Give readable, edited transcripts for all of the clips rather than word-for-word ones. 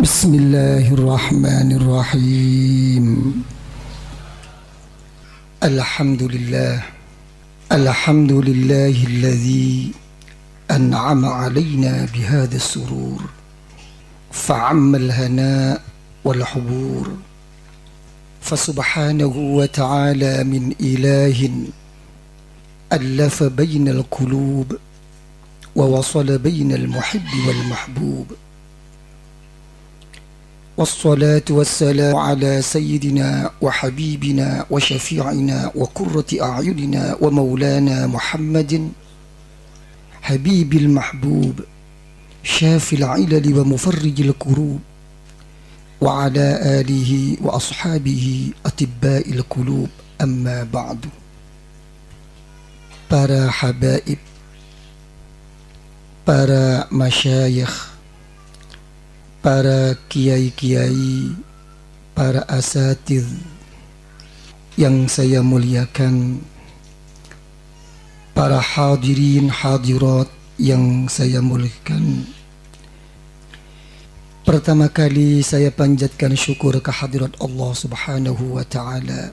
Bismillahirrahmanirrahim. Alhamdulillahilladzi an'ama alaina bihadha surur fa'ammal hana wal hubur fasubhanahu wa ta'ala min ilahin allafa bainal qulub wa wasala bainal muhibbi wal mahbub. Wassalatu wassalamu ala sayyidina wa habibina wa syafi'ina wa qurrati a'yunina wa maulana Muhammadin habibil mahbub syafil ilali wa mufarrijil kurub wa ala alihi wa ashabihi atibba'il qulub, amma ba'du. Para habaib, para masyayikh, para kiai-kiai, para asatidz yang saya muliakan, para hadirin hadirat yang saya muliakan. Pertama kali saya panjatkan syukur kehadirat Allah Subhanahu wa ta'ala.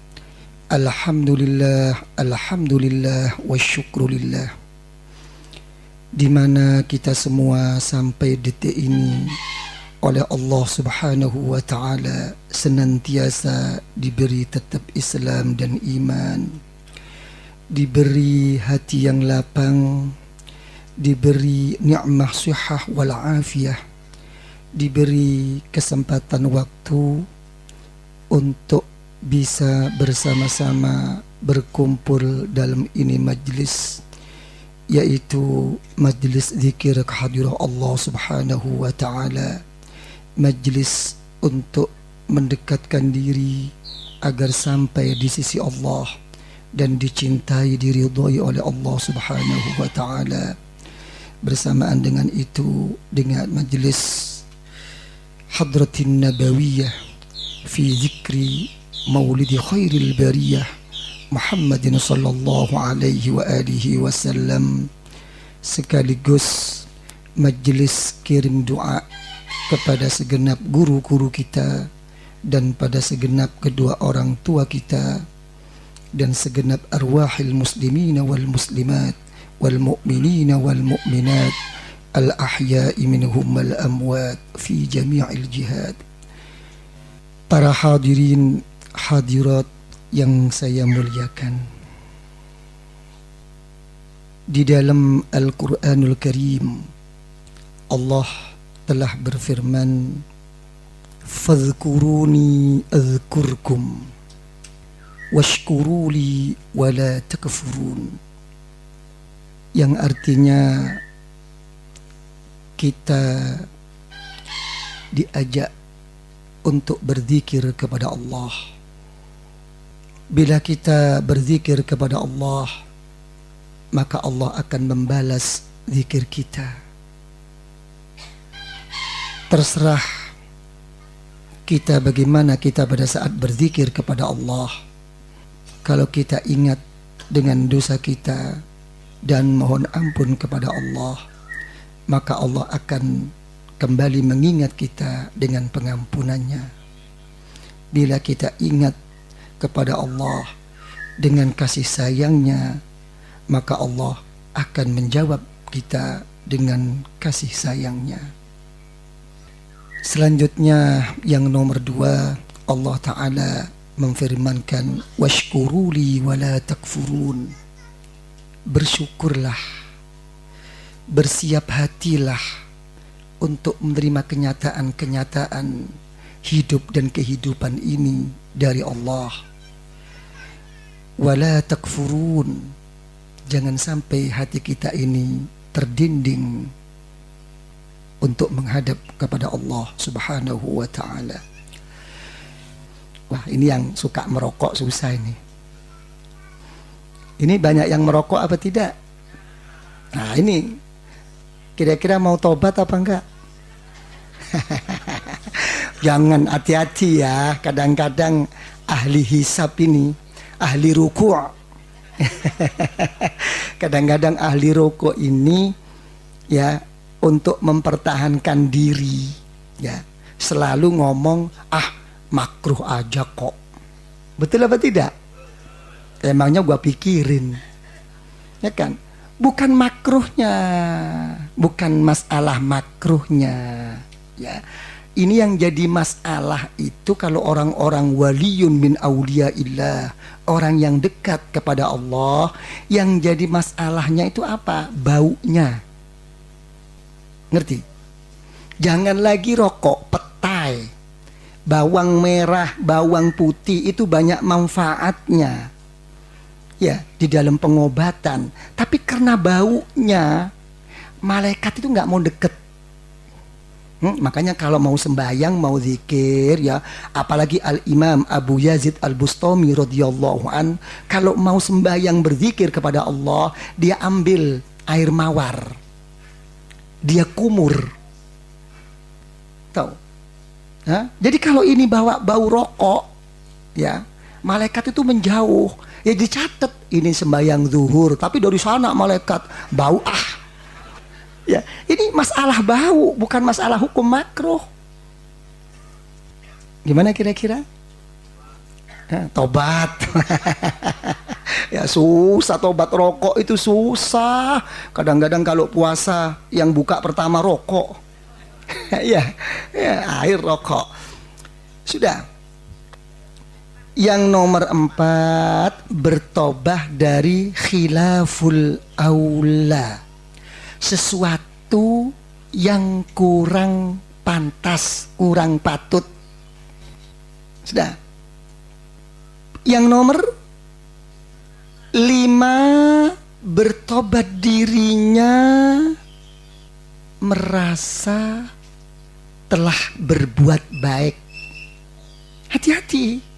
Alhamdulillah, alhamdulillah wa syukrulillah. Di mana kita semua sampai detik ini oleh Allah Subhanahu wa ta'ala senantiasa diberi tetap Islam dan iman, diberi hati yang lapang, diberi ni'mah sihah wal afiyah, diberi kesempatan waktu untuk bisa bersama-sama berkumpul dalam ini majlis, yaitu majlis zikir kehadiran Allah Subhanahu wa ta'ala, majlis untuk mendekatkan diri agar sampai di sisi Allah dan dicintai, diridhai oleh Allah Subhanahu wa ta'ala. Bersamaan dengan itu, dengan majlis Hadratin Nabawiyah fi zikri maulidi khairil bariyah Muhammadin sallallahu alaihi wa alihi wasallam, sekaligus majlis kirim doa kepada segenap guru-guru kita dan pada segenap kedua orang tua kita dan segenap arwahil muslimina wal muslimat wal mu'minina wal mu'minat al ahya'i minhum wal amwat fi jami'il jihad. Para hadirin hadirat yang saya muliakan, di dalam Al-Quranul Karim Allah telah berfirman, fadhkuruni adhkurkum washkuruli wala takfurun, yang artinya kita diajak untuk berzikir kepada Allah. Bila kita berzikir kepada Allah, maka Allah akan membalas zikir kita. Terserah kita bagaimana kita pada saat berzikir kepada Allah. Kalau kita ingat dengan dosa kita dan mohon ampun kepada Allah, maka Allah akan kembali mengingat kita dengan pengampunannya. Bila kita ingat kepada Allah dengan kasih sayangnya, maka Allah akan menjawab kita dengan kasih sayangnya. Selanjutnya yang nomor 2, Allah Ta'ala memfirmankan, washkuruli wala takfurun, bersyukurlah, bersiap hatilah untuk menerima kenyataan-kenyataan hidup dan kehidupan ini dari Allah. Wala takfurun, jangan sampai hati kita ini terdinding untuk menghadap kepada Allah Subhanahu wa ta'ala. Wah, ini yang suka merokok susah ini. Ini banyak yang merokok apa tidak? Nah, ini kira-kira mau tobat apa enggak? Jangan, hati-hati ya. Kadang-kadang ahli hisab ini, ahli ruku'. Kadang-kadang ahli ruku' ini ya, untuk mempertahankan diri ya, selalu ngomong, makruh aja kok. Betul apa tidak? Emangnya gua pikirin, ya kan? Bukan makruhnya, bukan masalah makruhnya, ya. Ini yang jadi masalah itu kalau orang-orang waliyun min auliyaillah, orang yang dekat kepada Allah, yang jadi masalahnya itu apa? Baunya. Ngerti? Jangan lagi rokok, petai, bawang merah, bawang putih itu banyak manfaatnya. Ya, di dalam pengobatan. Tapi karena baunya, malaikat itu nggak mau deket. Makanya kalau mau sembahyang, mau zikir, ya, apalagi Al-Imam Abu Yazid Al-Bustami radhiyallahu an, kalau mau sembahyang berzikir kepada Allah, dia ambil air mawar, dia kumur, tahu? Jadi kalau ini bawa bau rokok, ya, malaikat itu menjauh. Ya dicatat ini sembahyang zuhur, tapi dari sana malaikat bau Ya, ini masalah bau, bukan masalah hukum makruh. Gimana kira-kira? Tobat. Ya susah tobat rokok itu susah. Kadang-kadang kalau puasa yang buka pertama rokok. ya, air rokok. Sudah. Yang nomor 4, bertobah dari khilaful aula. Sesuatu yang kurang pantas, kurang patut. Sudah. Yang nomor 5, bertobat dirinya merasa telah berbuat baik. Hati-hati.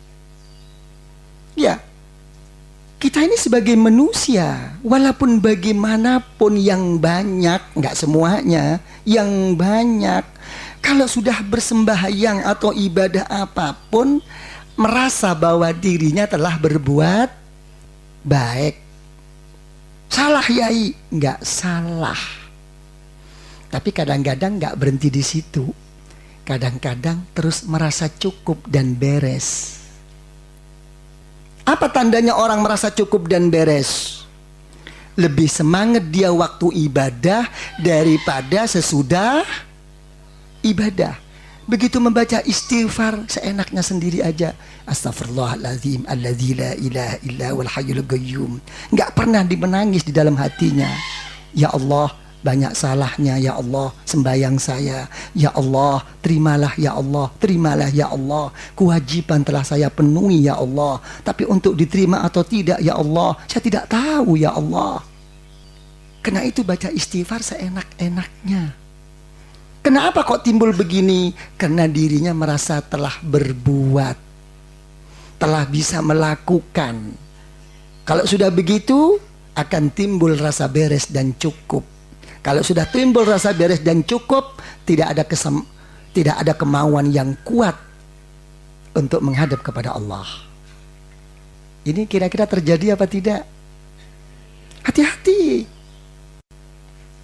Ya. Kita ini sebagai manusia, walaupun bagaimanapun yang banyak, nggak semuanya, yang banyak, kalau sudah bersembahyang atau ibadah apapun, merasa bahwa dirinya telah berbuat baik. Salah yai? Nggak salah. Tapi kadang-kadang nggak berhenti di situ. Kadang-kadang terus merasa cukup dan beres. Apa tandanya orang merasa cukup dan beres? Lebih semangat dia waktu ibadah daripada sesudah ibadah. Begitu membaca istighfar seenaknya sendiri aja. Astaghfirullahaladzim alladzi la ilaha illa wal hayyul qayyum. Enggak pernah dimenangis di dalam hatinya. Ya Allah, banyak salahnya ya Allah, sembahyang saya. Ya Allah, terimalah ya Allah, terimalah ya Allah. Kewajiban telah saya penuhi ya Allah. Tapi untuk diterima atau tidak ya Allah, saya tidak tahu ya Allah. Karena itu baca istighfar seenak-enaknya. Kenapa kok timbul begini? Karena dirinya merasa telah berbuat, telah bisa melakukan. Kalau sudah begitu, akan timbul rasa beres dan cukup. Kalau sudah timbul rasa beres dan cukup, tidak ada kemauan yang kuat untuk menghadap kepada Allah. Ini kira-kira terjadi apa tidak? Hati-hati.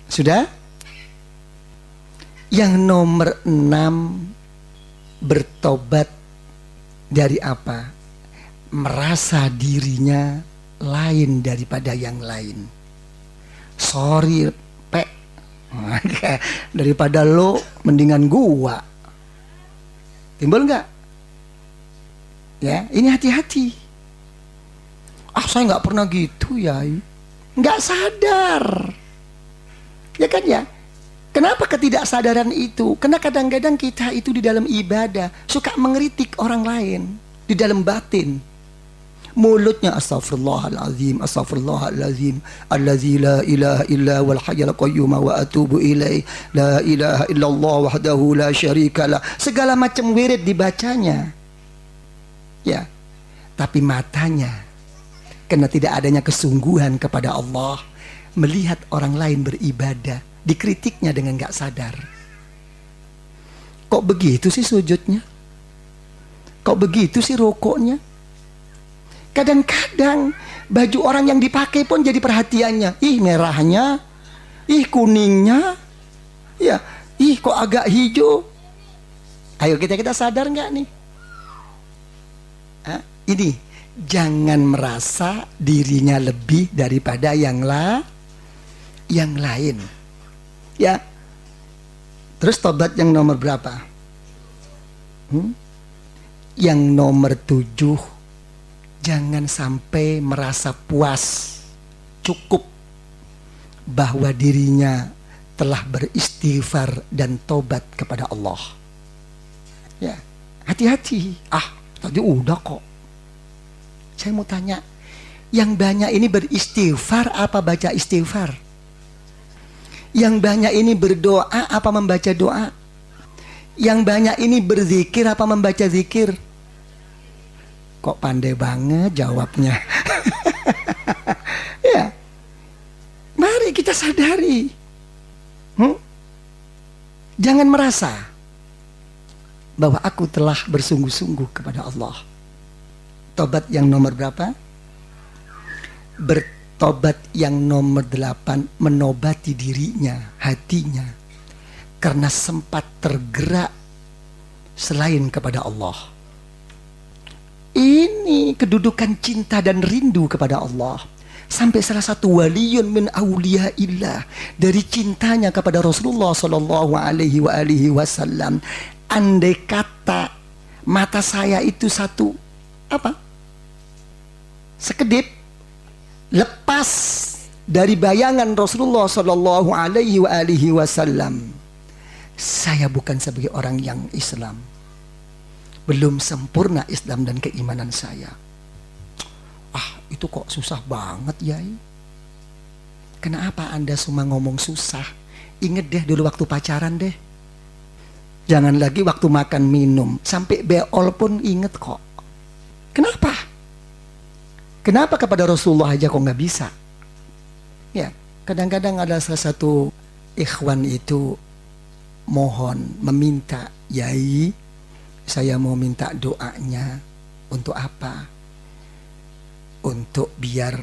Sudah? Yang nomor 6, bertobat dari apa? Merasa dirinya lain daripada yang lain. Sorry, Pek. Daripada lo, mendingan gua. Timbul nggak? Ya, ini hati-hati. Saya nggak pernah gitu ya. Nggak sadar. Ya kan ya? Kenapa ketidaksadaran itu? Karena kadang-kadang kita itu di dalam ibadah suka mengkritik orang lain di dalam batin. Mulutnya astaghfirullahalazim, astaghfirullahalazim, allazi la ilaha illa wal hayyul qayyum wa atubu ilaih, la ilaha illallah wahdahu la syarikalah. Segala macam wirid dibacanya. Ya. Tapi matanya, karena tidak adanya kesungguhan kepada Allah, melihat orang lain beribadah, dikritiknya dengan gak sadar. Kok begitu sih sujudnya? Kok begitu sih rukuknya? Kadang-kadang baju orang yang dipakai pun jadi perhatiannya. Ih, merahnya, ih, kuningnya, ya, ih, kok agak hijau. Ayo kita sadar nggak nih? Ini jangan merasa dirinya lebih daripada yang lain. Ya. Terus tobat yang nomor berapa? Yang nomor 7, jangan sampai merasa puas, cukup bahwa dirinya telah beristighfar dan tobat kepada Allah. Ya, hati-hati. Tadi udah kok. Saya mau tanya, yang banyak ini beristighfar apa baca istighfar? Yang banyak ini berdoa apa membaca doa? Yang banyak ini berzikir apa membaca zikir? Kok pandai banget jawabnya. Ya, mari kita sadari. Jangan merasa bahwa aku telah bersungguh-sungguh kepada Allah. Tobat yang nomor berapa? Bertobat yang nomor 8, menobati dirinya, hatinya, karena sempat tergerak selain kepada Allah. Ini kedudukan cinta dan rindu kepada Allah. Sampai salah satu waliyun min auliyaillah, dari cintanya kepada Rasulullah sallallahu alaihi wasallam, andai kata mata saya itu satu sekedip lepas dari bayangan Rasulullah sallallahu alaihi wasallam, saya bukan sebagai orang yang Islam. Belum sempurna Islam dan keimanan saya. Itu kok susah banget, Yai. Kenapa Anda semua ngomong susah? Ingat deh dulu waktu pacaran deh. Jangan lagi waktu makan minum. Sampai beol pun inget kok. Kenapa? Kenapa kepada Rasulullah aja kok nggak bisa? Ya, kadang-kadang ada salah satu ikhwan itu mohon, meminta, Yai, saya mau minta doanya. Untuk apa? Untuk biar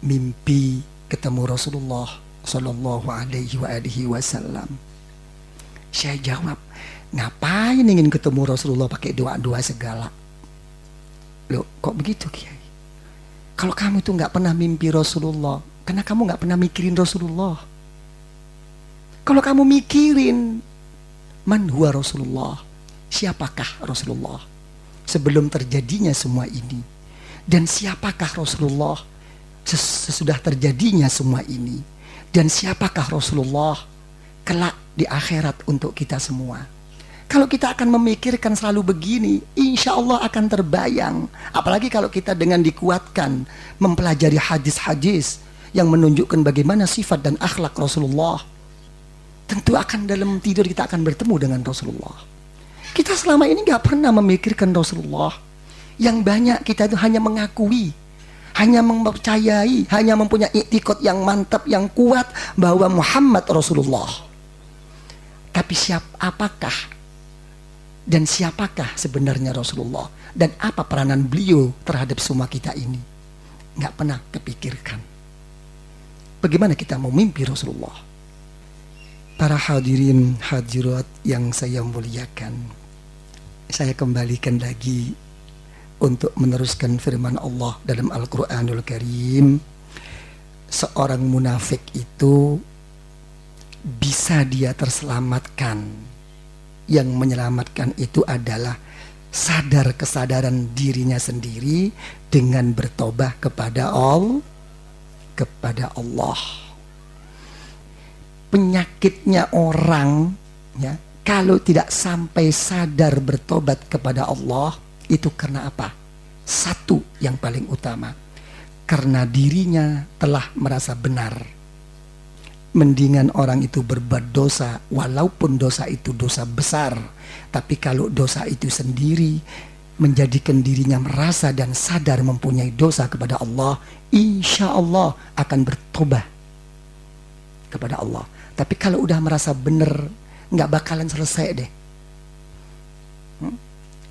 mimpi ketemu Rasulullah sallallahu alaihi wasallam. Saya jawab, ngapain ingin ketemu Rasulullah pakai doa-doa segala? Loh, kok begitu, Kiai? Kalau kamu tuh nggak pernah mimpi Rasulullah, karena kamu nggak pernah mikirin Rasulullah. Kalau kamu mikirin man huwa Rasulullah, siapakah Rasulullah sebelum terjadinya semua ini? Dan siapakah Rasulullah sesudah terjadinya semua ini? Dan siapakah Rasulullah kelak di akhirat untuk kita semua? Kalau kita akan memikirkan selalu begini, insya Allah akan terbayang. Apalagi kalau kita dengan dikuatkan mempelajari hadis-hadis yang menunjukkan bagaimana sifat dan akhlak Rasulullah. Tentu akan dalam tidur kita akan bertemu dengan Rasulullah. Kita selama ini gak pernah memikirkan Rasulullah. Yang banyak kita itu hanya mengakui, hanya mempercayai, hanya mempunyai iktikad yang mantap, yang kuat bahwa Muhammad Rasulullah. Tapi apakah dan siapakah sebenarnya Rasulullah? Dan apa peranan beliau terhadap semua kita ini? Nggak pernah kepikirkan. Bagaimana kita mau mimpi Rasulullah? Para hadirin hadirat yang saya muliakan, saya kembalikan lagi untuk meneruskan firman Allah dalam Al-Quranul Karim. Seorang munafik itu bisa dia terselamatkan. Yang menyelamatkan itu adalah sadar kesadaran dirinya sendiri dengan bertobat kepada Allah. Penyakitnya orang, ya, kalau tidak sampai sadar bertobat kepada Allah, itu karena apa? Satu yang paling utama, karena dirinya telah merasa benar. Mendingan orang itu berbuat dosa, walaupun dosa itu dosa besar, tapi kalau dosa itu sendiri menjadikan dirinya merasa dan sadar mempunyai dosa kepada Allah, insya Allah akan bertobat kepada Allah. Tapi kalau udah merasa benar, nggak bakalan selesai deh.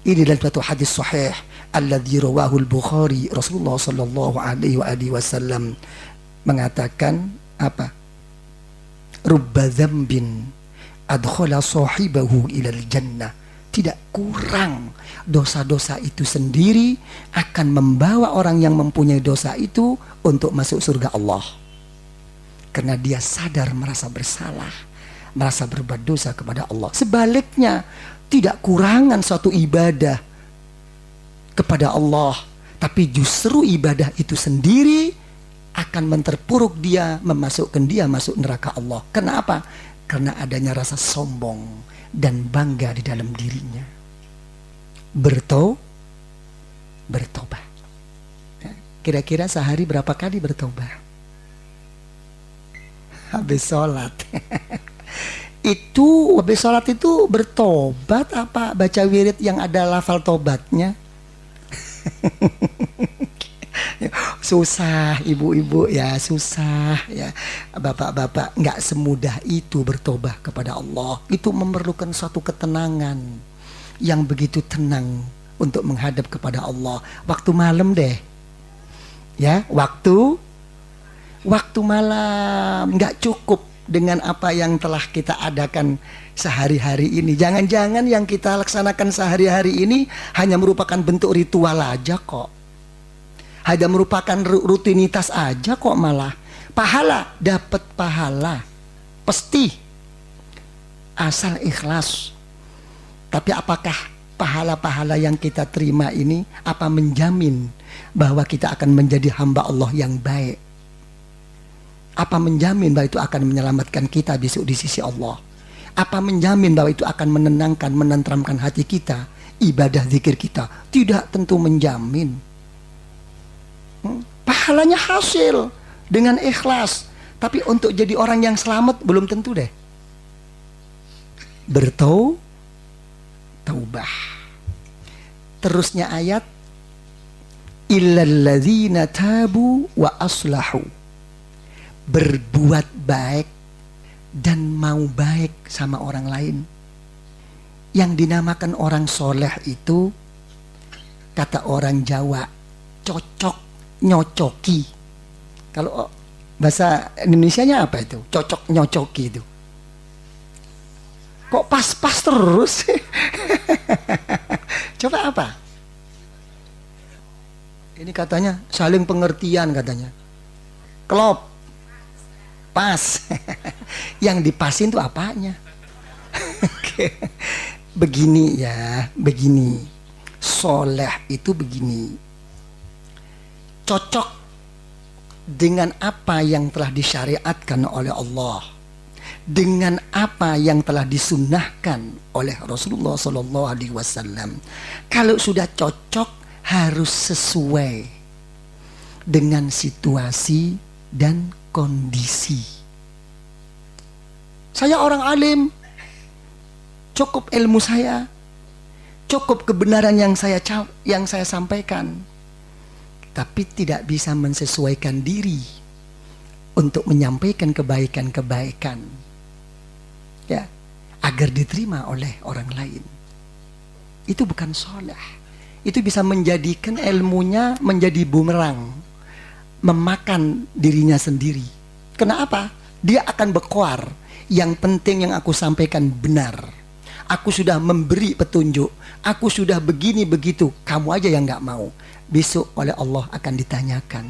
Ini dalam suatu hadis sahih alladzi rawahu al-Bukhari, Rasulullah sallallahu alaihi wasallam mengatakan apa? Rubba dzambin adkhala sahibahu ilal jannah. tidak kurang. Dosa-dosa itu sendiri akan membawa orang yang mempunyai dosa itu untuk masuk surga Allah. Karena dia sadar merasa bersalah, merasa berbuat dosa kepada Allah. Sebaliknya, tidak kurangan suatu ibadah kepada Allah, tapi justru ibadah itu sendiri akan menterpuruk dia, memasukkan dia masuk neraka Allah. Kenapa? Karena adanya rasa sombong dan bangga di dalam dirinya. Bertobat. Kira-kira sehari berapa kali bertobat? Habis sholat. Itu habis sholat itu bertobat apa baca wirid yang ada lafal tobatnya? Susah ibu-ibu ya, susah ya. Bapak-bapak, nggak semudah itu bertobat kepada Allah. Itu memerlukan suatu ketenangan yang begitu tenang untuk menghadap kepada Allah. Waktu malam deh ya, waktu malam. Nggak cukup dengan apa yang telah kita adakan sehari-hari ini. Jangan-jangan yang kita laksanakan sehari-hari ini hanya merupakan bentuk ritual aja kok. Hanya merupakan rutinitas aja kok malah. Pahala, dapat pahala pasti asal ikhlas. Tapi apakah pahala-pahala yang kita terima ini apa menjamin bahwa kita akan menjadi hamba Allah yang baik? Apa menjamin bahwa itu akan menyelamatkan kita besok di sisi Allah? Apa menjamin bahwa itu akan menenangkan, menenteramkan hati kita, ibadah zikir kita? Tidak tentu menjamin. Pahalanya hasil dengan ikhlas, tapi untuk jadi orang yang selamat belum tentu deh. Bertaubah. Terusnya ayat, illal ladzina tabu wa aslahu. Berbuat baik dan mau baik sama orang lain. Yang dinamakan orang soleh itu, kata orang Jawa, cocok nyocoki. Kalau bahasa Indonesianya apa itu? Cocok nyocoki itu. Kok pas-pas terus? Coba apa? Ini katanya saling pengertian katanya. Klop. Pas. Yang dipasin tuh apanya? Begini ya, begini. Soleh itu begini. Cocok dengan apa yang telah disyariatkan oleh Allah, dengan apa yang telah disunnahkan oleh Rasulullah SAW. Kalau sudah cocok harus sesuai dengan situasi dan kondisi. Saya orang alim, cukup ilmu saya, cukup kebenaran yang saya sampaikan. Tapi tidak bisa mensesuaikan diri untuk menyampaikan kebaikan-kebaikan ya, agar diterima oleh orang lain. Itu bukan soleh. Itu bisa menjadikan ilmunya menjadi bumerang, memakan dirinya sendiri. Kenapa? Dia akan berkoar. Yang penting yang aku sampaikan benar. Aku sudah memberi petunjuk. Aku sudah begini begitu. Kamu aja yang gak mau. Besok oleh Allah akan ditanyakan,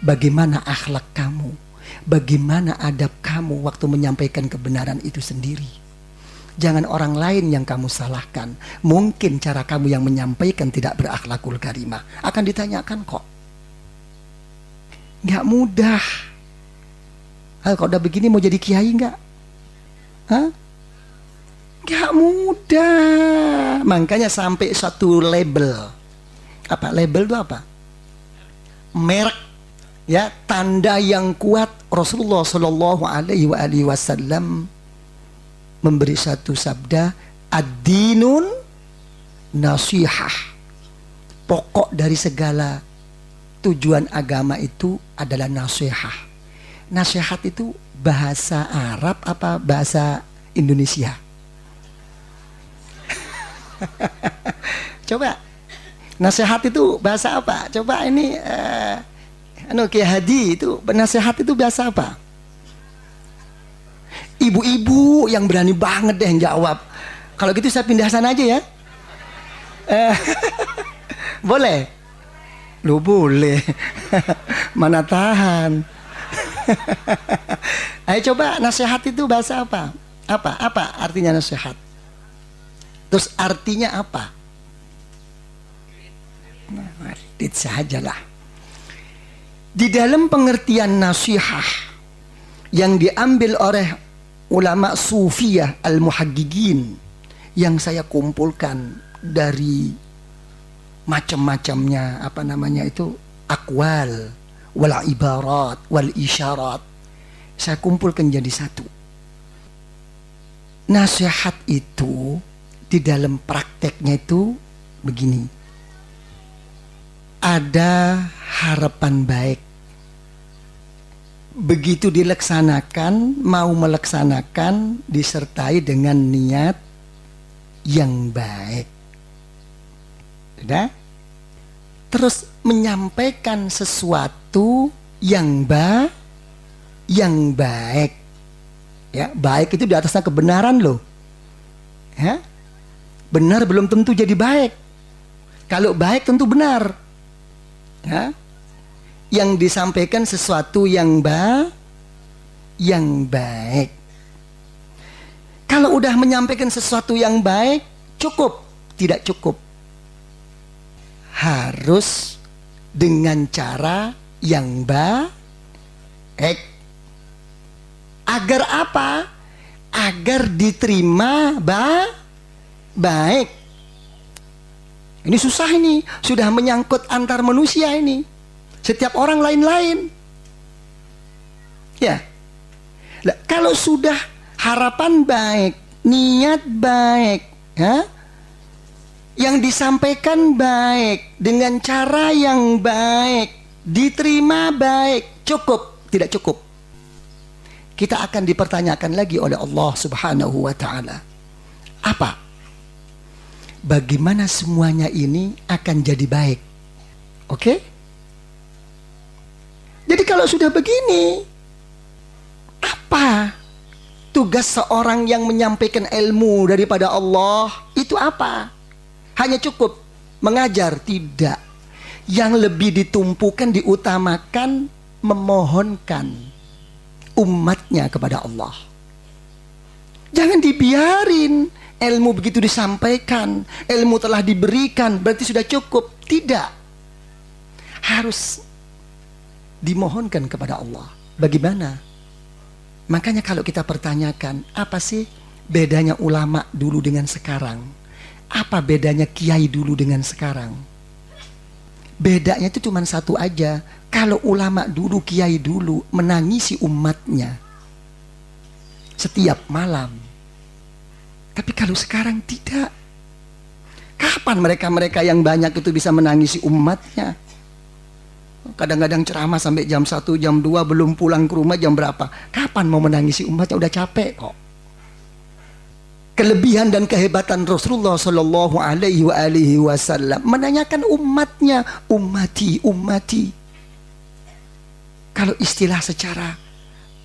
bagaimana akhlak kamu, bagaimana adab kamu waktu menyampaikan kebenaran itu sendiri. Jangan orang lain yang kamu salahkan. Mungkin cara kamu yang menyampaikan tidak berakhlakul karimah. Akan ditanyakan kok. Gak mudah. Kalau udah begini mau jadi kiai gak? Hah? Gak mudah. Makanya sampai satu label. Apa label itu apa? Merek ya, tanda yang kuat. Rasulullah Shallallahu Alaihi Wasallam memberi satu sabda, ad-dinun nasihah. Pokok dari segala tujuan agama itu adalah nasihah. Nasihat itu bahasa Arab apa bahasa Indonesia? Coba. Nasihat itu bahasa apa? Coba ini Kiai Hadi itu nasihat itu bahasa apa? Ibu-ibu yang berani banget deh yang jawab. Kalau gitu saya pindah sana aja ya. Eh, boleh? Lu boleh. Mana tahan. Ayo coba, nasihat itu bahasa apa? Apa artinya nasihat? Terus artinya apa? Nah, itu sajalah. Di dalam pengertian nasihat yang diambil oleh ulama sufiyah al-muhaggigin yang saya kumpulkan dari macam-macamnya akwal wal ibarat wal isyarat, saya kumpulkan jadi satu. Nasihat itu di dalam prakteknya itu begini, ada harapan baik, begitu dilaksanakan, mau melaksanakan disertai dengan niat yang baik. Sudah? Terus menyampaikan sesuatu yang baik. Ya, baik itu di atasnya kebenaran loh. Ya. Benar belum tentu jadi baik. Kalau baik tentu benar. Ya. Yang disampaikan sesuatu yang baik. Kalau udah menyampaikan sesuatu yang baik, cukup? Tidak cukup. Harus dengan cara yang baik. Agar apa? Agar diterima baik. Ini susah ini. Sudah menyangkut antar manusia ini. Setiap orang lain-lain. Ya. Nah, kalau sudah harapan baik, niat baik, ya, yang disampaikan baik, dengan cara yang baik, diterima baik, cukup? Tidak cukup. Kita akan dipertanyakan lagi oleh Allah Subhanahu wa ta'ala. Apa? Bagaimana semuanya ini akan jadi baik? Oke? Jadi kalau sudah begini, apa tugas seorang yang menyampaikan ilmu daripada Allah? Itu apa? Hanya cukup mengajar? Tidak. Yang lebih ditumpukan, diutamakan, memohonkan umatnya kepada Allah. Jangan dibiarin ilmu begitu disampaikan, ilmu telah diberikan, berarti sudah cukup. Tidak. Harus dimohonkan kepada Allah. Bagaimana? Makanya kalau kita pertanyakan, apa sih bedanya ulama dulu dengan sekarang? Apa bedanya kiai dulu dengan sekarang? Bedanya itu cuma satu aja. Kalau ulama dulu, kiai dulu menangisi umatnya setiap malam. Tapi kalau sekarang tidak. Kapan mereka-mereka yang banyak itu bisa menangisi umatnya? Kadang-kadang ceramah sampai jam 1, jam 2, belum pulang ke rumah jam berapa? Kapan mau menangisi umatnya? Udah capek kok. Kelebihan dan kehebatan Rasulullah Shallallahu Alaihi Wasallam menanyakan umatnya, ummati, ummati. Kalau istilah secara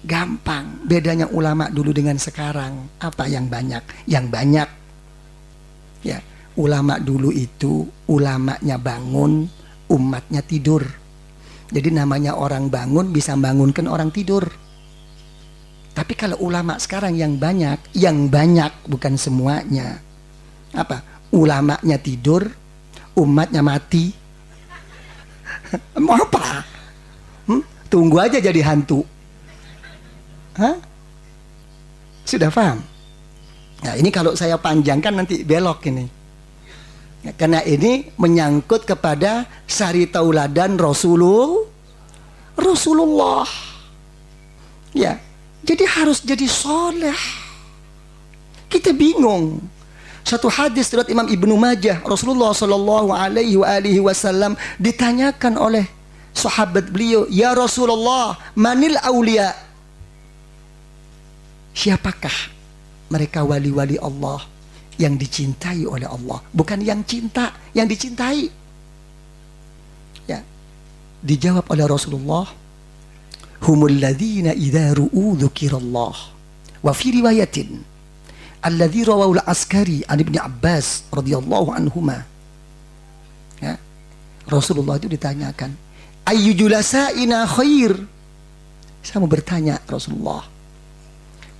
gampang, bedanya ulama dulu dengan sekarang, apa yang banyak? Yang banyak, ya, ulama dulu itu ulamanya bangun, umatnya tidur. Jadi namanya orang bangun bisa bangunkan orang tidur. Tapi kalau ulama sekarang yang banyak bukan semuanya. Apa? Ulamanya tidur, umatnya mati. Mau apa? Tunggu aja jadi hantu. Hah? Sudah paham? Nah, ini kalau saya panjangkan nanti belok ini. Ya, karena ini menyangkut kepada sari tauladan Rasulullah. Ya. Jadi harus jadi soleh. Kita bingung. Satu hadis riwayat Imam Ibnu Majah, Rasulullah Shallallahu Alaihi Wasallam ditanyakan oleh sahabat beliau, ya Rasulullah, manil aulia? Siapakah mereka wali-wali Allah yang dicintai oleh Allah? Bukan yang cinta, yang dicintai. Ya, dijawab oleh Rasulullah, humul ladzina idza ru'u dzukirallah. Wa fi riwayatin alladzi rawahu al-Askari an Ibnu Abbas radhiyallahu anhuma Ya. Rasulullah itu ditanyakan, ayyu julasaina khair? Saya mau bertanya Rasulullah,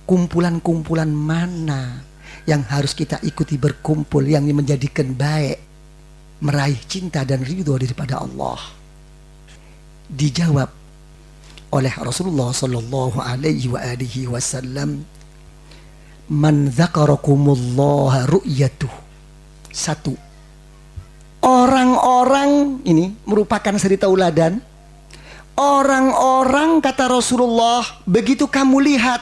kumpulan-kumpulan mana yang harus kita ikuti berkumpul yang menjadikan baik, meraih cinta dan ridho daripada Allah? Dijawab oleh Rasulullah sallallahu alaihi wasallam, man dzakarakumullah ru'yatuh. Satu, orang-orang ini merupakan suri tauladan. Orang-orang, kata Rasulullah, begitu kamu lihat,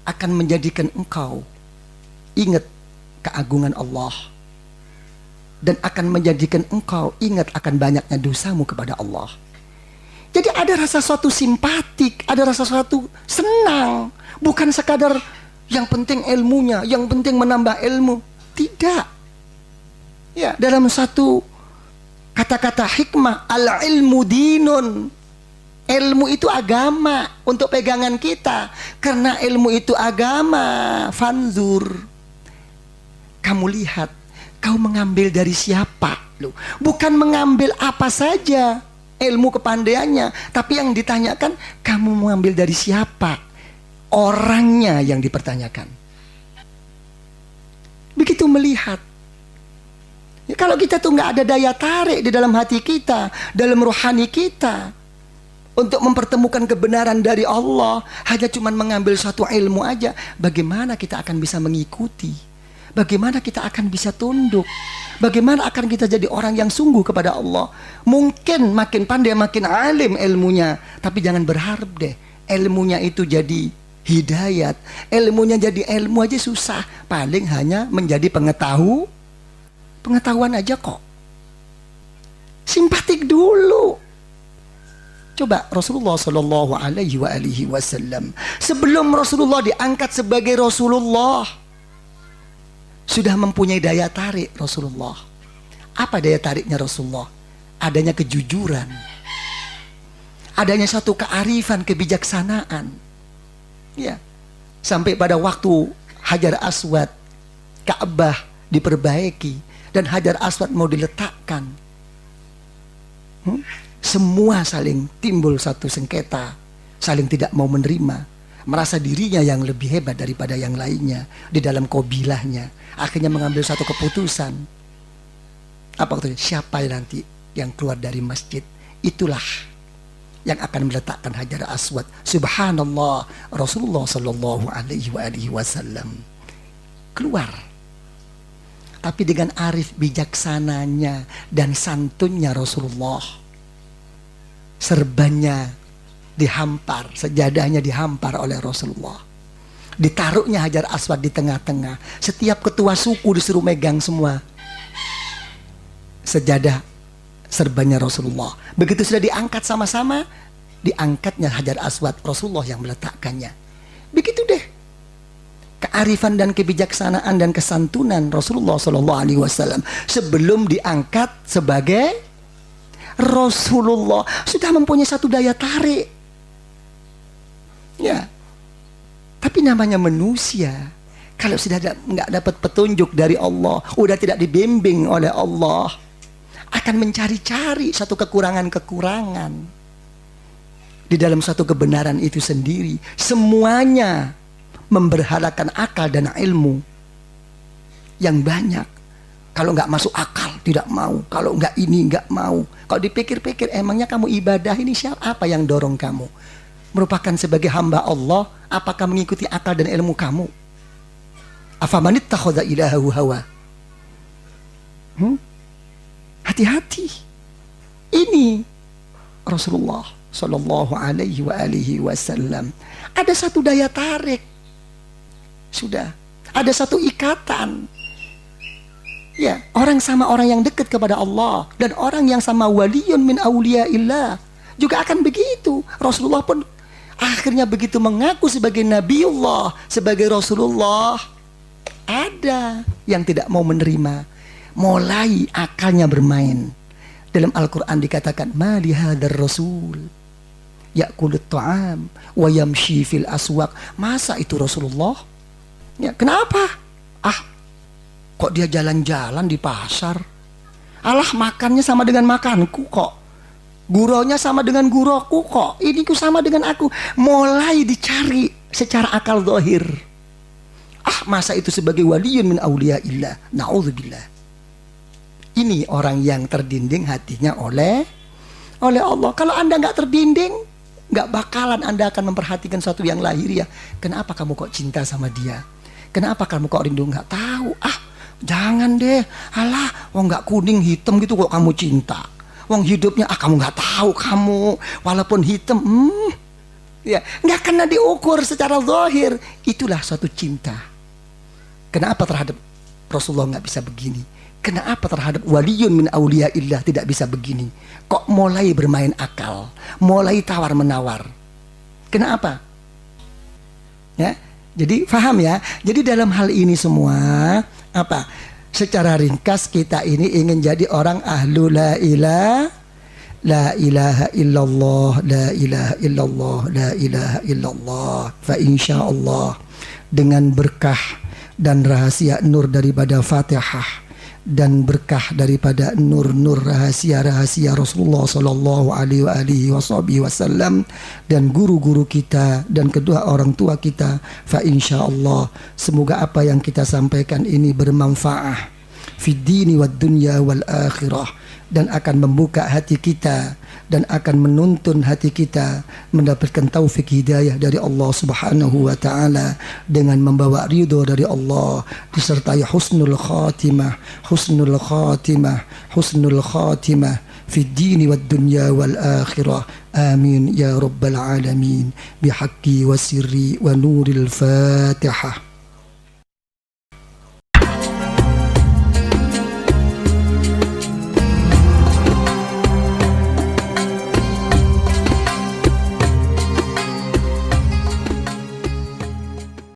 akan menjadikan engkau ingat keagungan Allah, dan akan menjadikan engkau ingat akan banyaknya dosamu kepada Allah. Jadi ada rasa suatu simpatik, ada rasa suatu senang. Bukan sekadar yang penting ilmunya, yang penting menambah ilmu. Tidak. Ya, dalam satu kata-kata hikmah, al-ilmu dinun. Ilmu itu agama untuk pegangan kita. Karena ilmu itu agama. Fanzur. Kamu lihat, kau mengambil dari siapa? Loh, bukan mengambil apa saja ilmu kepandaiannya, tapi yang ditanyakan, kamu mengambil dari siapa? Orangnya yang dipertanyakan. Begitu melihat. Ya, kalau kita tuh nggak ada daya tarik di dalam hati kita, dalam rohani kita, untuk mempertemukan kebenaran dari Allah, hanya cuma mengambil suatu ilmu aja, bagaimana kita akan bisa mengikuti? Bagaimana kita akan bisa tunduk? Bagaimana akan kita jadi orang yang sungguh kepada Allah? Mungkin makin pandai, makin alim ilmunya, tapi jangan berharap deh ilmunya itu jadi hidayat. Ilmunya jadi ilmu aja susah. Paling hanya menjadi pengetahuan aja kok. Simpatik dulu. Coba Rasulullah Shallallahu Alaihi Wasallam, sebelum Rasulullah diangkat sebagai Rasulullah, sudah mempunyai daya tarik Rasulullah. Apa daya tariknya Rasulullah? Adanya kejujuran, adanya satu kearifan, kebijaksanaan. Ya, sampai pada waktu Hajar Aswad, Ka'bah diperbaiki dan Hajar Aswad mau diletakkan, semua saling timbul satu sengketa, saling tidak mau menerima, merasa dirinya yang lebih hebat daripada yang lainnya di dalam kabilahnya. Akhirnya mengambil satu keputusan. Apa itu? Siapa yang nanti yang keluar dari masjid, itulah yang akan meletakkan Hajar Aswad. Subhanallah, Rasulullah Sallallahu Alaihi Wasallam keluar, tapi dengan arif bijaksananya dan santunnya Rasulullah, serbannya dihampar, sejadahnya dihampar oleh Rasulullah. Ditaruhnya Hajar Aswad di tengah-tengah. Setiap ketua suku disuruh megang semua sejadah serbannya Rasulullah. Begitu sudah diangkat sama-sama, diangkatnya Hajar Aswad, Rasulullah yang meletakkannya. Begitu deh kearifan dan kebijaksanaan dan kesantunan Rasulullah SAW sebelum diangkat sebagai Rasulullah, sudah mempunyai satu daya tarik. Ya, tapi namanya manusia, kalau sudah nggak dapat petunjuk dari Allah, udah tidak dibimbing oleh Allah, akan mencari-cari satu kekurangan-kekurangan di dalam satu kebenaran itu sendiri. Semuanya memberhalakan akal dan ilmu yang banyak. Kalau nggak masuk akal tidak mau, kalau nggak ini nggak mau. Kalau dipikir-pikir, emangnya kamu ibadah ini siapa? Apa yang dorong kamu? Merupakan sebagai hamba Allah, apakah mengikuti akal dan ilmu kamu? Afaman ittakhadha ilahahu hawa. Hati-hati. Ini Rasulullah Sallallahu Alaihi Wasallam ada satu daya tarik, sudah ada satu ikatan. Ya, orang sama orang yang dekat kepada Allah dan orang yang sama waliyun min auliyaillah juga akan begitu. Rasulullah pun akhirnya begitu mengaku sebagai Nabiullah, sebagai Rasulullah, ada yang tidak mau menerima, mulai akalnya bermain. Dalam Al-Quran dikatakan, ma li hadzal rasul ya'kulut ta'am wa yamshi fil aswaq. Masa itu Rasulullah? Ya, kenapa? Kok dia jalan-jalan di pasar? Alah, makannya sama dengan makanku kok. Guronya sama dengan guroku kok. Ini ku sama dengan aku. Mulai dicari secara akal zahir. Ah, masa itu sebagai waliyun min auliyaillah. Na'udzubillah. Ini orang yang terdinding hatinya oleh Allah. Kalau Anda nggak terdinding, nggak bakalan Anda akan memperhatikan sesuatu yang lahiriah. Kenapa kamu kok cinta sama dia? Kenapa kamu kok rindu? Nggak tahu. Ah, jangan deh. Alah, wong nggak kuning hitam gitu kok kamu cinta. Wong hidupnya kamu nggak tahu kamu. Walaupun hitam, ya nggak kena diukur secara zahir. Itulah suatu cinta. Kenapa terhadap Rasulullah nggak bisa begini? Kenapa terhadap waliyun min auliyaillah tidak bisa begini? Kok mulai bermain akal, mulai tawar-menawar? Kenapa? Ya, jadi paham ya. Jadi dalam hal ini semua apa? Secara ringkas kita ini ingin jadi orang ahlu la ilaha illallah, la ilaha illallah, la ilaha illallah. Fa insyaallah dengan berkah dan rahasia nur daripada Fatihah dan berkah daripada nur-nur rahasia-rahasia Rasulullah sallallahu alaihi wasallam dan guru-guru kita dan kedua orang tua kita, fa insyaallah semoga apa yang kita sampaikan ini bermanfaat fid dini wad dunya wal akhirah dan akan membuka hati kita dan akan menuntun hati kita mendapatkan taufik hidayah dari Allah Subhanahu wa taala dengan membawa ridho dari Allah disertai husnul khatimah fid dini wad dunya wal akhirah. Amin ya rabbal alamin bihaqqi wa sirri wa nuril Fatihah.